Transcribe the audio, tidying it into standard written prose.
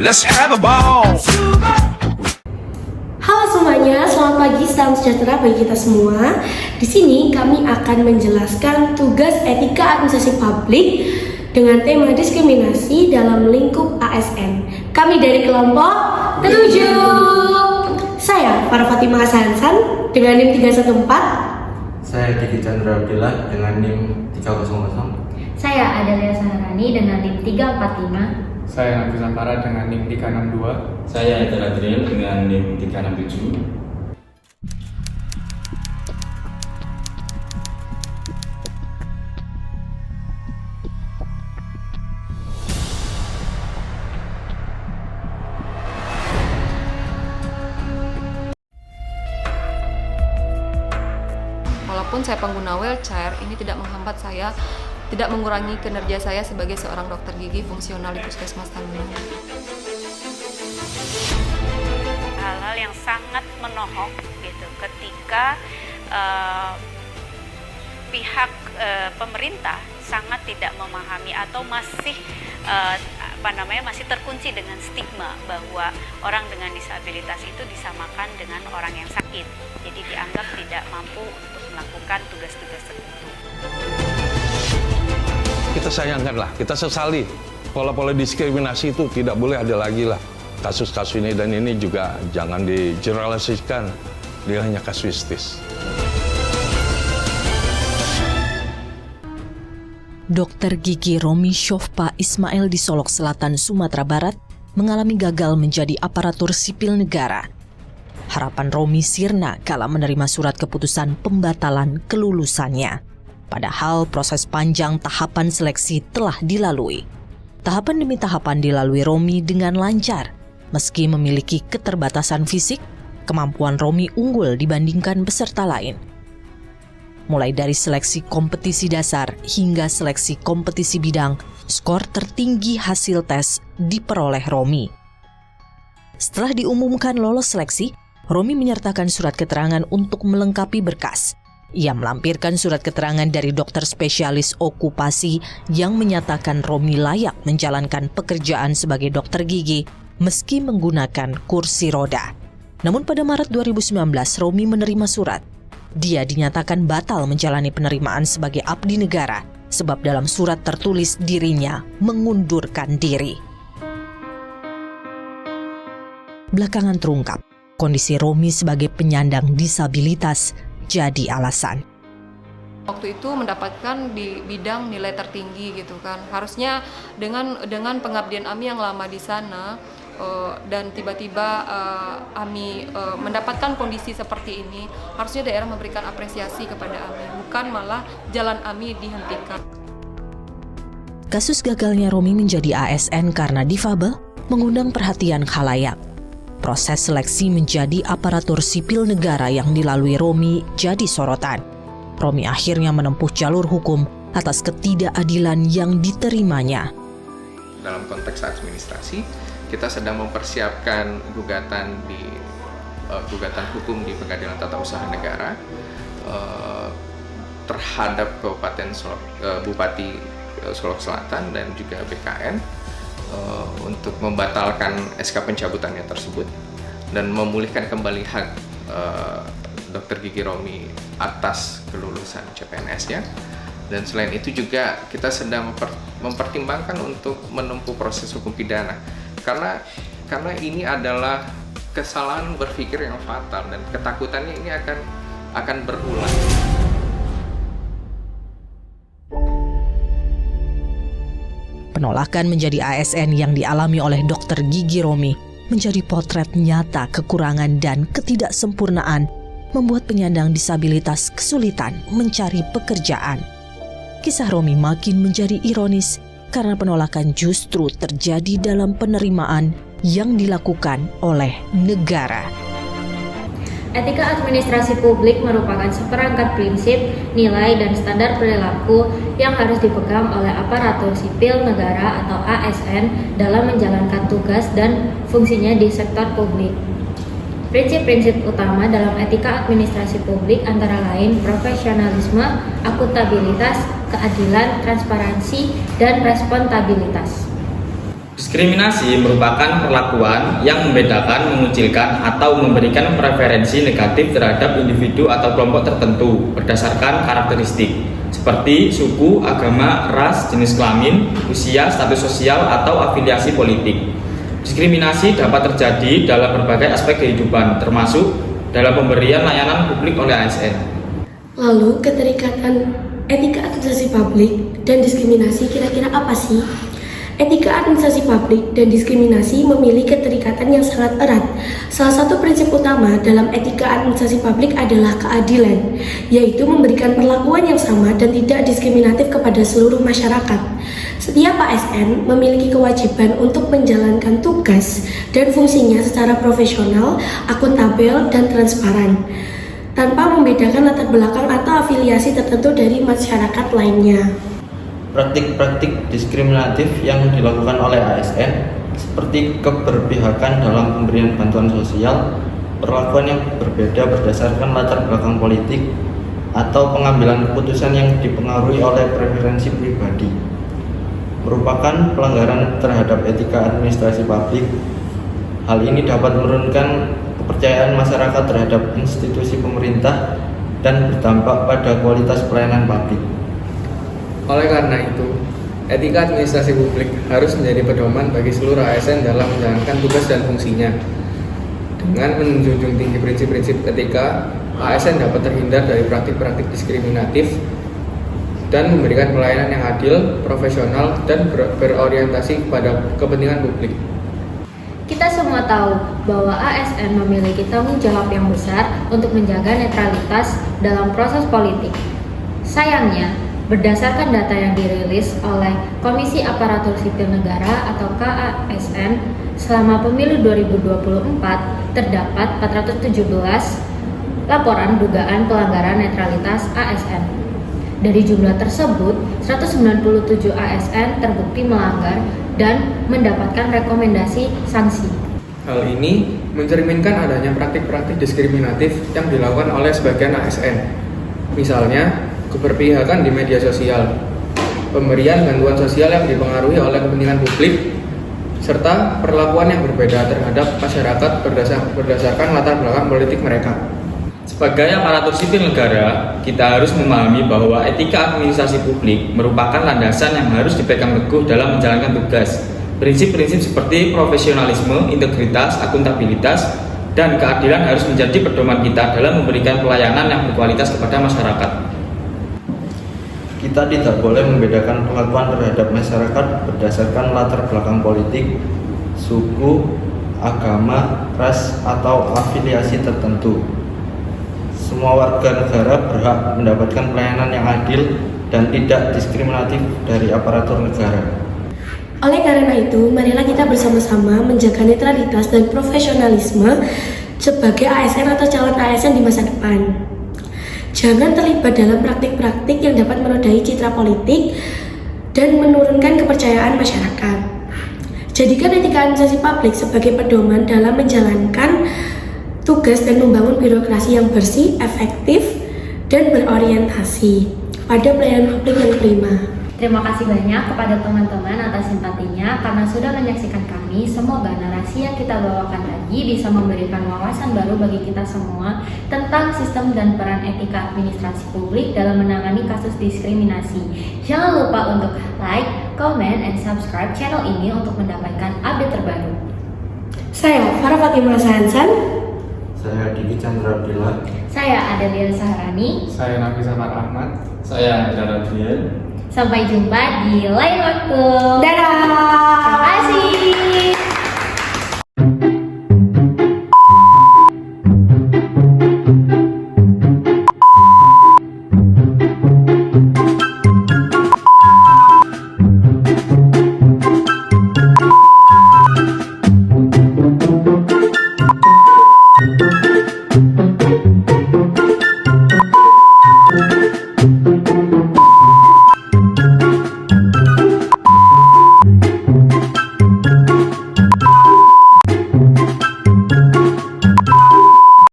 Let's have a ball. Halo semuanya, selamat pagi, salam sejahtera bagi kita semua. Di sini kami akan menjelaskan tugas etika administrasi publik dengan tema diskriminasi dalam lingkup ASN. Kami dari kelompok 7. Saya Farah Fatimah Hasan dengan NIM 314. Saya Diki Chandra Abdillah dengan NIM 300. Saya Adalia Saharani dengan NIM 345. Saya Nabi Zafara dengan NIM 362. Saya Eder Adriel dengan NIM 367. Walaupun saya pengguna wheelchair, ini tidak menghambat saya, tidak mengurangi kinerja saya sebagai seorang dokter gigi fungsional di Puskesmas Tangerang. Hal-hal yang sangat menohok gitu ketika pihak pemerintah sangat tidak memahami atau masih masih terkunci dengan stigma bahwa orang dengan disabilitas itu disamakan dengan orang yang sakit. Jadi dianggap tidak mampu untuk melakukan tugas-tugas tertentu. Kita sayangkanlah, kita sesali pola-pola diskriminasi itu tidak boleh ada lagi lah kasus-kasus ini, dan ini juga jangan digeneralisasikan, dia hanya kasuistis. Dokter gigi Romi Shofpa Ismail di Solok Selatan, Sumatera Barat mengalami gagal menjadi aparatur sipil negara. Harapan Romi sirna kala menerima surat keputusan pembatalan kelulusannya. Padahal proses panjang tahapan seleksi telah dilalui. Tahapan demi tahapan dilalui Romi dengan lancar. Meski memiliki keterbatasan fisik, kemampuan Romi unggul dibandingkan peserta lain. Mulai dari seleksi kompetisi dasar hingga seleksi kompetisi bidang, skor tertinggi hasil tes diperoleh Romi. Setelah diumumkan lolos seleksi, Romi menyertakan surat keterangan untuk melengkapi berkas. Ia melampirkan surat keterangan dari dokter spesialis okupasi yang menyatakan Romi layak menjalankan pekerjaan sebagai dokter gigi meski menggunakan kursi roda. Namun pada Maret 2019, Romi menerima surat. Dia dinyatakan batal menjalani penerimaan sebagai abdi negara sebab dalam surat tertulis dirinya mengundurkan diri. Belakangan terungkap, kondisi Romi sebagai penyandang disabilitas jadi alasan. Waktu itu mendapatkan di bidang nilai tertinggi gitu kan. Harusnya dengan pengabdian Ami yang lama di sana dan tiba-tiba Ami mendapatkan kondisi seperti ini, harusnya daerah memberikan apresiasi kepada Ami, bukan malah jalan Ami dihentikan. Kasus gagalnya Romi menjadi ASN karena difabel mengundang perhatian khalayak. Proses seleksi menjadi aparatur sipil negara yang dilalui Romi jadi sorotan. Romi akhirnya menempuh jalur hukum atas ketidakadilan yang diterimanya. Dalam konteks administrasi, kita sedang mempersiapkan gugatan hukum di Pengadilan Tata Usaha Negara terhadap Kabupaten Bupati Solok Selatan dan juga BKN untuk membatalkan SK pencabutannya tersebut dan memulihkan kembali hak Dr. Gigi Romi atas kelulusan CPNS-nya. Dan selain itu juga kita sedang mempertimbangkan untuk menempuh proses hukum pidana karena ini adalah kesalahan berpikir yang fatal dan ketakutannya ini akan berulang. Penolakan menjadi ASN yang dialami oleh dokter gigi Romi menjadi potret nyata kekurangan dan ketidaksempurnaan, membuat penyandang disabilitas kesulitan mencari pekerjaan. Kisah Romi makin menjadi ironis karena penolakan justru terjadi dalam penerimaan yang dilakukan oleh negara. Etika administrasi publik merupakan seperangkat prinsip, nilai, dan standar perilaku yang harus dipegang oleh aparatur sipil negara atau ASN dalam menjalankan tugas dan fungsinya di sektor publik. Prinsip-prinsip utama dalam etika administrasi publik antara lain profesionalisme, akuntabilitas, keadilan, transparansi, dan respontabilitas. Diskriminasi merupakan perlakuan yang membedakan, mengucilkan, atau memberikan preferensi negatif terhadap individu atau kelompok tertentu berdasarkan karakteristik seperti suku, agama, ras, jenis kelamin, usia, status sosial, atau afiliasi politik. Diskriminasi dapat terjadi dalam berbagai aspek kehidupan, termasuk dalam pemberian layanan publik oleh ASN. Lalu, keterikatan etika administrasi publik dan diskriminasi kira-kira apa sih? Etika administrasi publik dan diskriminasi memiliki keterikatan yang sangat erat. Salah satu prinsip utama dalam etika administrasi publik adalah keadilan, yaitu memberikan perlakuan yang sama dan tidak diskriminatif kepada seluruh masyarakat. Setiap ASN memiliki kewajiban untuk menjalankan tugas dan fungsinya secara profesional, akuntabel, dan transparan, tanpa membedakan latar belakang atau afiliasi tertentu dari masyarakat lainnya. Praktik-praktik diskriminatif yang dilakukan oleh ASN seperti keberpihakan dalam pemberian bantuan sosial, perlakuan yang berbeda berdasarkan latar belakang politik, atau pengambilan keputusan yang dipengaruhi oleh preferensi pribadi merupakan pelanggaran terhadap etika administrasi publik. Hal ini dapat menurunkan kepercayaan masyarakat terhadap institusi pemerintah dan berdampak pada kualitas pelayanan publik. Oleh karena itu, etika administrasi publik harus menjadi pedoman bagi seluruh ASN dalam menjalankan tugas dan fungsinya. Dengan menjunjung tinggi prinsip-prinsip etika, ASN dapat terhindar dari praktik-praktik diskriminatif dan memberikan pelayanan yang adil, profesional, dan berorientasi kepada kepentingan publik. Kita semua tahu bahwa ASN memiliki tanggung jawab yang besar untuk menjaga netralitas dalam proses politik. Sayangnya, berdasarkan data yang dirilis oleh Komisi Aparatur Sipil Negara atau KASN, selama pemilu 2024 terdapat 417 laporan dugaan pelanggaran netralitas ASN. Dari jumlah tersebut, 197 ASN terbukti melanggar dan mendapatkan rekomendasi sanksi. Hal ini mencerminkan adanya praktik-praktik diskriminatif yang dilakukan oleh sebagian ASN. Misalnya, keberpihakan di media sosial, pemberian bantuan sosial yang dipengaruhi oleh kepentingan publik, serta perlakuan yang berbeda terhadap masyarakat berdasarkan latar belakang politik mereka. Sebagai aparatur sipil negara, kita harus memahami bahwa etika administrasi publik merupakan landasan yang harus dipegang teguh dalam menjalankan tugas. Prinsip-prinsip seperti profesionalisme, integritas, akuntabilitas, dan keadilan harus menjadi pedoman kita dalam memberikan pelayanan yang berkualitas kepada masyarakat. Kita tidak boleh membedakan perlakuan terhadap masyarakat berdasarkan latar belakang politik, suku, agama, ras, atau afiliasi tertentu. Semua warga negara berhak mendapatkan pelayanan yang adil dan tidak diskriminatif dari aparatur negara. Oleh karena itu, marilah kita bersama-sama menjaga netralitas dan profesionalisme sebagai ASN atau calon ASN di masa depan. Jangan terlibat dalam praktik-praktik yang dapat menodai citra politik dan menurunkan kepercayaan masyarakat. Jadikan etika administrasi publik sebagai pedoman dalam menjalankan tugas dan membangun birokrasi yang bersih, efektif, dan berorientasi pada pelayanan publik yang prima. Terima kasih banyak kepada teman-teman atas simpatinya karena sudah menyaksikan kami. Semoga narasi yang kita bawakan tadi bisa memberikan wawasan baru bagi kita semua tentang sistem dan peran etika administrasi publik dalam menangani kasus diskriminasi. Jangan lupa untuk like, comment, and subscribe channel ini untuk mendapatkan update terbaru. Saya Farah Fatimah Sahansan. Saya Diki Chandra Abdillah. Saya Adelia Saharani. Saya Nabi Samar Ahmad. Saya Indra Radrian. Sampai jumpa di lain waktu. Dadah. Terima kasih.